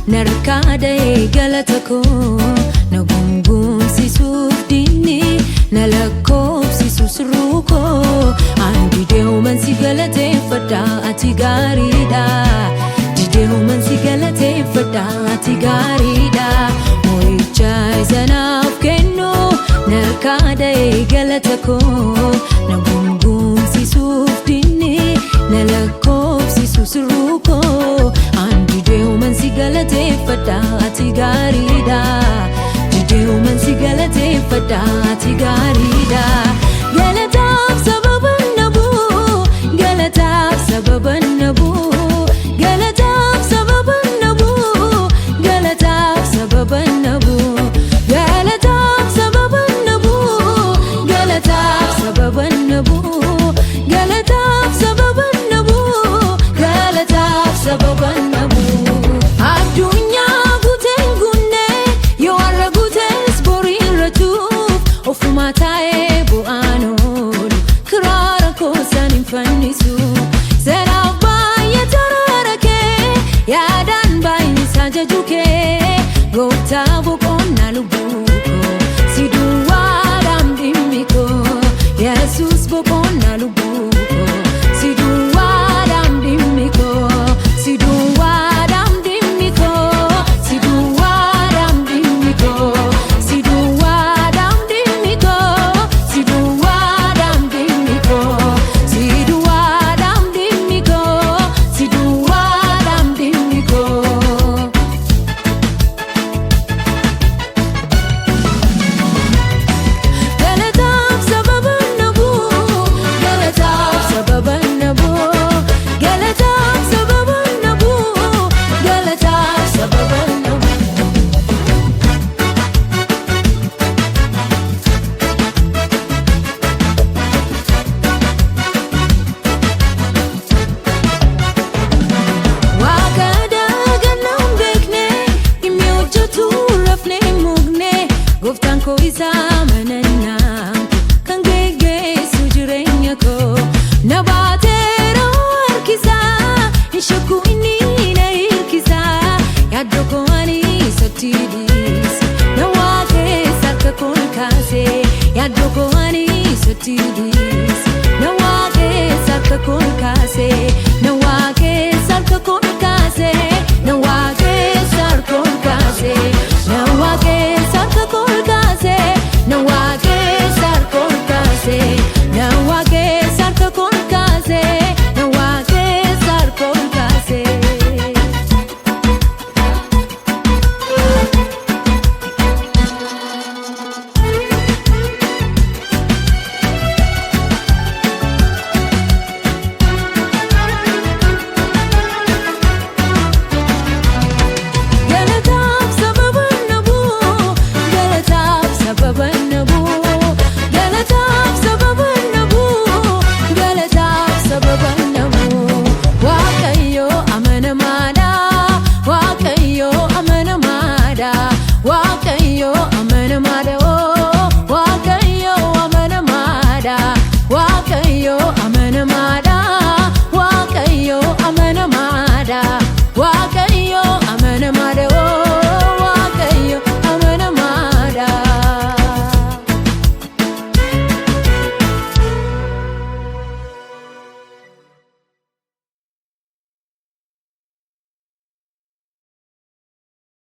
Narkade galatako nagungum si sufdini nalakop si susruko andi deuman si galate fada atigarida di deuman si galate fada atigarida moichai zanaf kenno narkade galatako nagungum si sufdini nalakop si susruko si galate fada atigarida jideu man si galate fada atigarida galata sababan nabu galata sababan nabu galata sababan nabu galata sababan nabu galata sababan nabu galata sababan nabu galata sababan nabu galata sababan nabu Adunya guten gunne yo arra gutes boriratu ofuma tae bo anol krara ko sanin fannisu seraba yatararake yadan bain sajajuke gota bo konna lubuko siduwa dam dimiko Jesus bo konna lubuko siduwa dam dimiko siduwa Ko isa manana kangege sujirenya ko nabatero arkisa ishaku ini na ikisa yadoko ani satidis nawake sakakon kase yadoko ani satidis